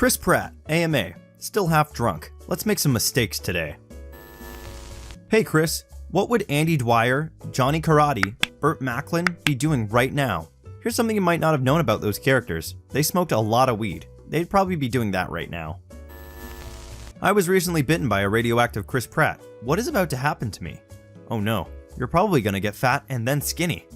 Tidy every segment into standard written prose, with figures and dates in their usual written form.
Chris Pratt, AMA, still half drunk. Let's make some mistakes today. Hey Chris, what would Andy Dwyer, Johnny Karate, Burt Macklin be doing right now? Here's something you might not have known about those characters. They smoked a lot of weed. They'd probably be doing that right now. I was recently bitten by a radioactive Chris Pratt. What is about to happen to me? Oh no, you're probably gonna get fat and then skinny.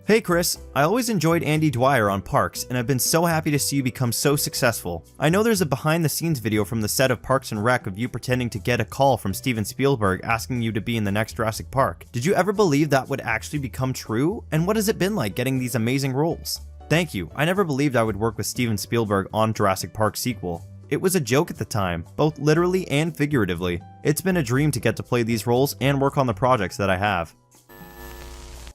Hey Chris, I always enjoyed Andy Dwyer on Parks and I've been so happy to see you become so successful. I know there's a behind the scenes video from the set of Parks and Rec of you pretending to get a call from Steven Spielberg asking you to be in the next Jurassic Park. Did you ever believe that would actually become true? And what has it been like getting these amazing roles? Thank you, I never believed I would work with Steven Spielberg on Jurassic Park sequel. It was a joke at the time, both literally and figuratively. It's been a dream to get to play these roles and work on the projects that I have.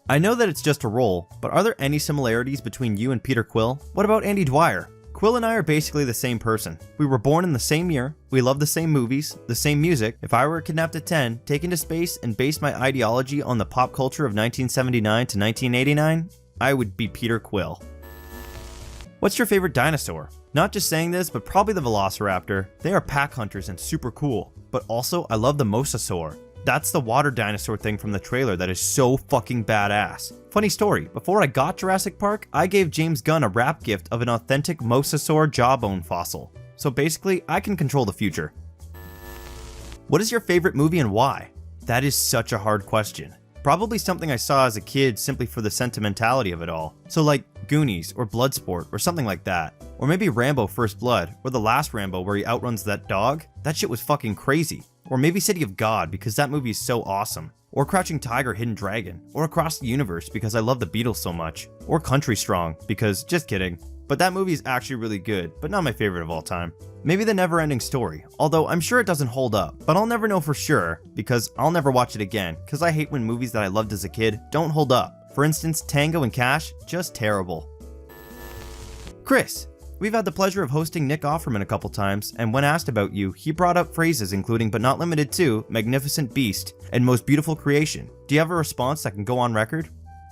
I know that it's just a role, but are there any similarities between you and Peter Quill? What about Andy Dwyer? Quill and I are basically the same person. We were born in the same year, we love the same movies, the same music. If I were kidnapped at 10, taken to space, and based my ideology on the pop culture of 1979 to 1989, I would be Peter Quill. What's your favorite dinosaur? Not just saying this, but probably the Velociraptor. They are pack hunters and super cool. But also, I love the Mosasaur. That's the water dinosaur thing from the trailer that is so fucking badass. Funny story, before I got Jurassic Park, I gave James Gunn a wrap gift of an authentic Mosasaur jawbone fossil. So basically, I can control the future. What is your favorite movie and why? That is such a hard question. Probably something I saw as a kid simply for the sentimentality of it all. So like Goonies or Bloodsport or something like that. Or maybe Rambo First Blood or the last Rambo where he outruns that dog. That shit was fucking crazy. Or maybe City of God because that movie is so awesome. Or Crouching Tiger, Hidden Dragon. Or Across the Universe because I love the Beatles so much. Or Country Strong because, just kidding. But that movie is actually really good, but not my favorite of all time. Maybe The Never-Ending Story, although I'm sure it doesn't hold up, but I'll never know for sure because I'll never watch it again because I hate when movies that I loved as a kid don't hold up. For instance, Tango and Cash, just terrible. Chris, we've had the pleasure of hosting Nick Offerman a couple times, and when asked about you, he brought up phrases including but not limited to magnificent beast and most beautiful creation. Do you have a response that can go on record?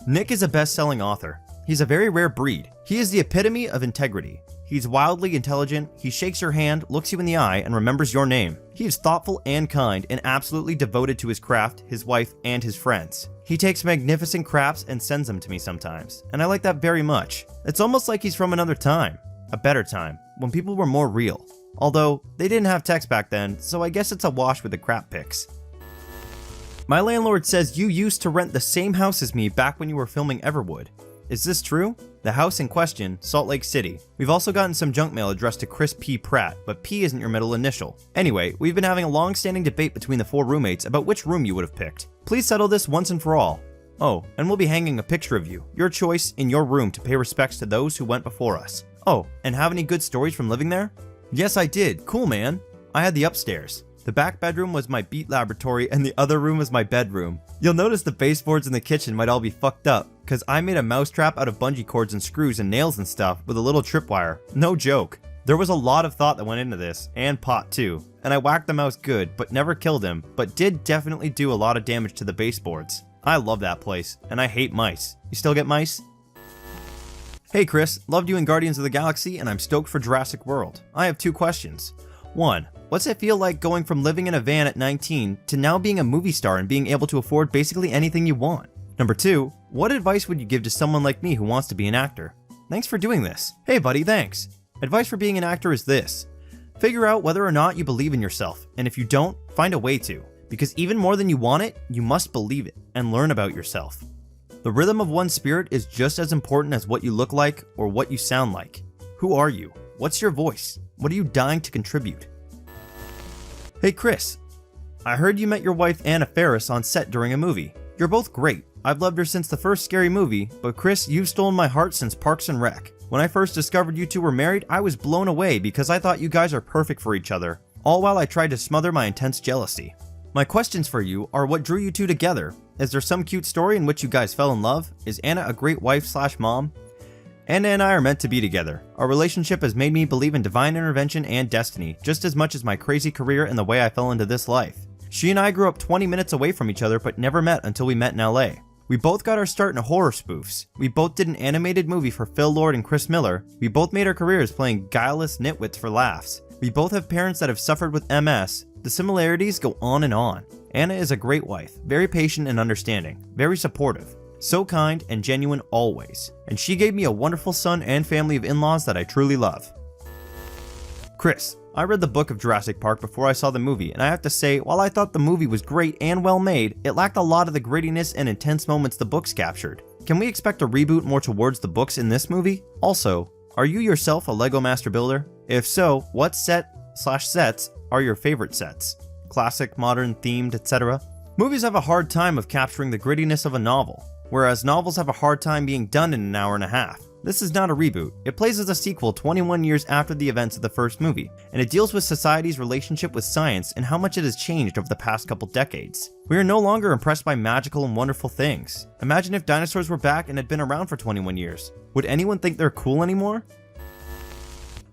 Nick is a best-selling author. He's a very rare breed. He is the epitome of integrity. He's wildly intelligent, he shakes your hand, looks you in the eye, and remembers your name. He is thoughtful and kind and absolutely devoted to his craft, his wife, and his friends. He takes magnificent craps and sends them to me sometimes, and I like that very much. It's almost like he's from another time. A better time, when people were more real. Although, they didn't have text back then, so I guess it's a wash with the crap pics. My landlord says you used to rent the same house as me back when you were filming Everwood. Is this true? The house in question, Salt Lake City. We've also gotten some junk mail addressed to Chris P. Pratt, but P isn't your middle initial. Anyway, we've been having a long-standing debate between the 4 roommates about which room you would have picked. Please settle this once and for all. Oh, and we'll be hanging a picture of you, your choice, in your room to pay respects to those who went before us. Oh, and have any good stories from living there? Yes, I did. Cool, man. I had the upstairs. The back bedroom was my beat laboratory and the other room was my bedroom. You'll notice the baseboards in the kitchen might all be fucked up, cause I made a mousetrap out of bungee cords and screws and nails and stuff with a little tripwire. No joke. There was a lot of thought that went into this, and pot too. And I whacked the mouse good, but never killed him, but did definitely do a lot of damage to the baseboards. I love that place, and I hate mice. You still get mice? Hey Chris, loved you in Guardians of the Galaxy and I'm stoked for Jurassic World. I have 2 questions. 1. What's it feel like going from living in a van at 19 to now being a movie star and being able to afford basically anything you want? Number 2. What advice would you give to someone like me who wants to be an actor? Thanks for doing this. Hey buddy, thanks. Advice for being an actor is this. Figure out whether or not you believe in yourself, and if you don't, find a way to. Because even more than you want it, you must believe it and learn about yourself. The rhythm of one's spirit is just as important as what you look like or what you sound like. Who are you? What's your voice? What are you dying to contribute? Hey Chris, I heard you met your wife Anna Faris on set during a movie. You're both great. I've loved her since the first Scary Movie, but Chris, you've stolen my heart since Parks and Rec. When I first discovered you two were married, I was blown away because I thought you guys are perfect for each other, all while I tried to smother my intense jealousy. My questions for you are what drew you two together? Is there some cute story in which you guys fell in love? Is Anna a great wife/mom? Anna and I are meant to be together. Our relationship has made me believe in divine intervention and destiny, just as much as my crazy career and the way I fell into this life. She and I grew up 20 minutes away from each other but never met until we met in LA. We both got our start in horror spoofs. We both did an animated movie for Phil Lord and Chris Miller. We both made our careers playing guileless nitwits for laughs. We both have parents that have suffered with MS. The similarities go on and on. Anna is a great wife, very patient and understanding, very supportive, so kind and genuine always. And she gave me a wonderful son and family of in-laws that I truly love. Chris, I read the book of Jurassic Park before I saw the movie, and I have to say, while I thought the movie was great and well made, it lacked a lot of the grittiness and intense moments the books captured. Can we expect a reboot more towards the books in this movie? Also, are you yourself a Lego master builder? If so, what set/sets are your favorite sets? Classic, modern, themed, etc. Movies have a hard time of capturing the grittiness of a novel, whereas novels have a hard time being done in an hour and a half. This is not a reboot. It plays as a sequel 21 years after the events of the first movie, and it deals with society's relationship with science and how much it has changed over the past couple decades. We are no longer impressed by magical and wonderful things. Imagine if dinosaurs were back and had been around for 21 years. Would anyone think they're cool anymore?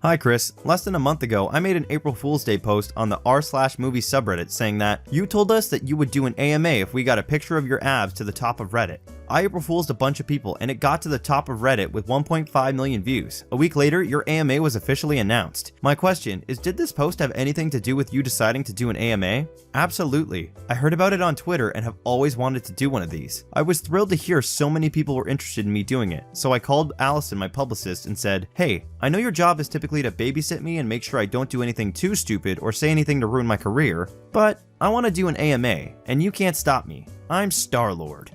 Hi Chris, less than a month ago, I made an April Fool's Day post on the r/movie subreddit saying that you told us that you would do an AMA if we got a picture of your abs to the top of Reddit. I April Fool's a bunch of people and it got to the top of Reddit with 1.5 million views. A week later, your AMA was officially announced. My question is, did this post have anything to do with you deciding to do an AMA? Absolutely. I heard about it on Twitter and have always wanted to do one of these. I was thrilled to hear so many people were interested in me doing it, so I called Allison, my publicist, and said, hey, I know your job is typically to babysit me and make sure I don't do anything too stupid or say anything to ruin my career, but I want to do an AMA, and you can't stop me. I'm Star-Lord.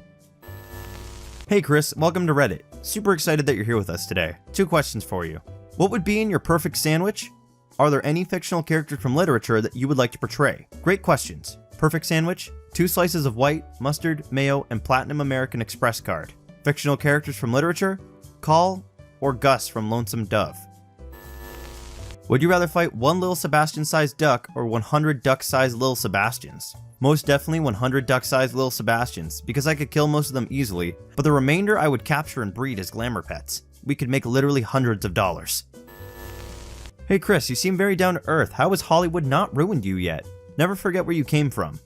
Hey Chris, welcome to Reddit. Super excited that you're here with us today. 2 questions for you. What would be in your perfect sandwich? Are there any fictional characters from literature that you would like to portray? Great questions. Perfect sandwich? 2 slices of white, mustard, mayo, and platinum American Express card. Fictional characters from literature? Call or Gus from Lonesome Dove. Would you rather fight 1 Lil Sebastian-sized duck or 100 duck-sized Lil Sebastians? Most definitely 100 duck-sized Lil Sebastians, because I could kill most of them easily, but the remainder I would capture and breed as glamour pets. We could make literally hundreds of dollars. Hey Chris, you seem very down to earth. How has Hollywood not ruined you yet? Never forget where you came from.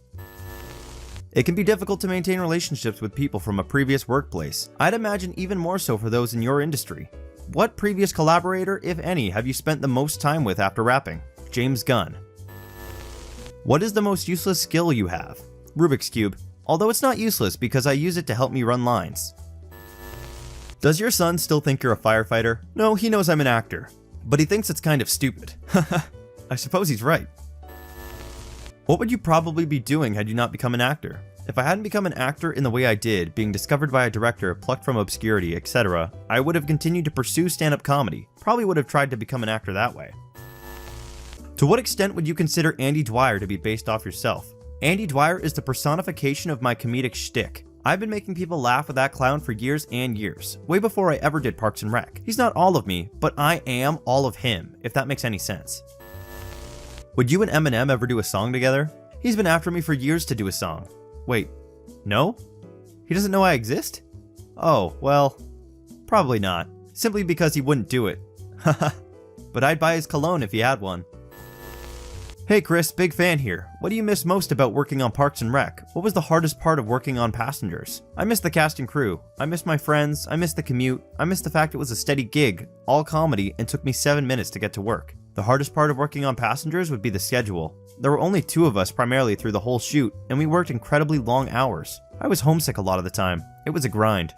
It can be difficult to maintain relationships with people from a previous workplace. I'd imagine even more so for those in your industry. What previous collaborator, if any, have you spent the most time with after rapping? James Gunn. What is the most useless skill you have? Rubik's Cube. Although it's not useless because I use it to help me run lines. Does your son still think you're a firefighter? No, he knows I'm an actor. But he thinks it's kind of stupid. I suppose he's right. What would you probably be doing had you not become an actor? If I hadn't become an actor in the way I did, being discovered by a director, plucked from obscurity, etc., I would have continued to pursue stand-up comedy. Probably would have tried to become an actor that way. To what extent would you consider Andy Dwyer to be based off yourself? Andy Dwyer is the personification of my comedic shtick. I've been making people laugh with that clown for years and years, way before I ever did Parks and Rec. He's not all of me, but I am all of him, if that makes any sense. Would you and Eminem ever do a song together? He's been after me for years to do a song. Wait, no? He doesn't know I exist? Oh, well, probably not. Simply because he wouldn't do it. Haha. But I'd buy his cologne if he had one. Hey Chris, big fan here. What do you miss most about working on Parks and Rec? What was the hardest part of working on Passengers? I miss the cast and crew. I miss my friends. I miss the commute. I miss the fact it was a steady gig, all comedy, and took me 7 minutes to get to work. The hardest part of working on Passengers would be the schedule. There were only 2 of us primarily through the whole shoot, and we worked incredibly long hours. I was homesick a lot of the time. It was a grind.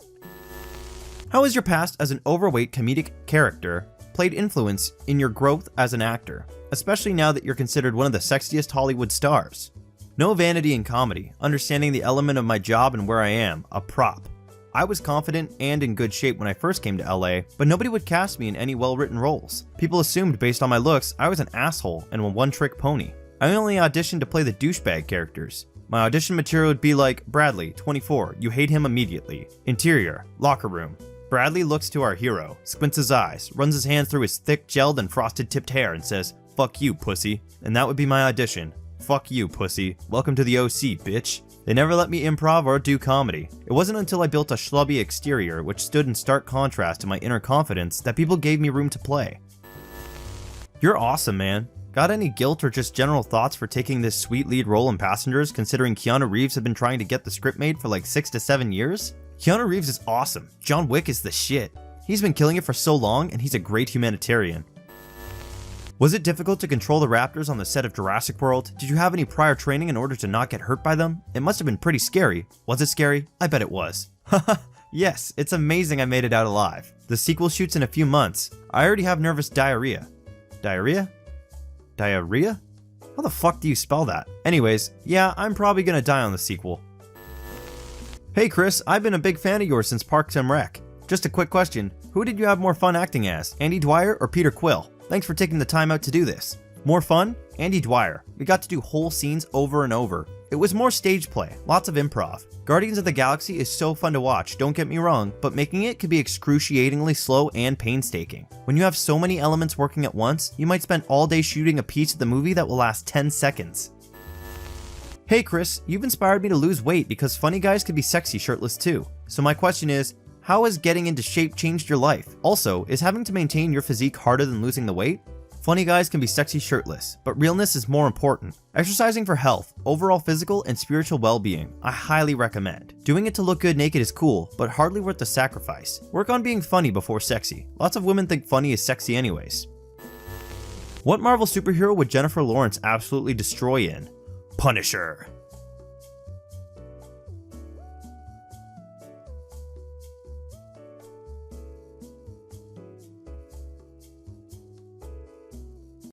How has your past as an overweight comedic character played influence in your growth as an actor, especially now that you're considered one of the sexiest Hollywood stars? No vanity in comedy, understanding the element of my job and where I am, a prop. I was confident and in good shape when I first came to LA, but nobody would cast me in any well-written roles. People assumed based on my looks, I was an asshole and a one-trick pony. I only auditioned to play the douchebag characters. My audition material would be like, Bradley, 24, you hate him immediately. Interior, locker room. Bradley looks to our hero, squints his eyes, runs his hands through his thick, gelled, and frosted tipped hair and says, "Fuck you, pussy." And that would be my audition. Fuck you, pussy. Welcome to the OC, bitch. They never let me improv or do comedy. It wasn't until I built a schlubby exterior, which stood in stark contrast to my inner confidence, that people gave me room to play. You're awesome, man. Got any guilt or just general thoughts for taking this sweet lead role in Passengers, considering Keanu Reeves had been trying to get the script made for like 6 to 7 years? Keanu Reeves is awesome. John Wick is the shit. He's been killing it for so long, and he's a great humanitarian. Was it difficult to control the raptors on the set of Jurassic World? Did you have any prior training in order to not get hurt by them? It must have been pretty scary. Was it scary? I bet it was. Haha, yes, it's amazing I made it out alive. The sequel shoots in a few months. I already have nervous diarrhea. Diarrhea? Diarrhea? How the fuck do you spell that? Anyways, yeah, I'm probably gonna die on the sequel. Hey Chris, I've been a big fan of yours since Parks and Rec. Just a quick question, who did you have more fun acting as, Andy Dwyer or Peter Quill? Thanks for taking the time out to do this. More fun? Andy Dwyer. We got to do whole scenes over and over. It was more stage play, lots of improv. Guardians of the Galaxy is so fun to watch, don't get me wrong, but making it could be excruciatingly slow and painstaking. When you have so many elements working at once, you might spend all day shooting a piece of the movie that will last 10 seconds. Hey Chris, you've inspired me to lose weight because funny guys can be sexy shirtless too. So my question is, how has getting into shape changed your life? Also, is having to maintain your physique harder than losing the weight? Funny guys can be sexy shirtless, but realness is more important. Exercising for health, overall physical and spiritual well-being, I highly recommend. Doing it to look good naked is cool, but hardly worth the sacrifice. Work on being funny before sexy. Lots of women think funny is sexy anyways. What Marvel superhero would Jennifer Lawrence absolutely destroy in? Punisher.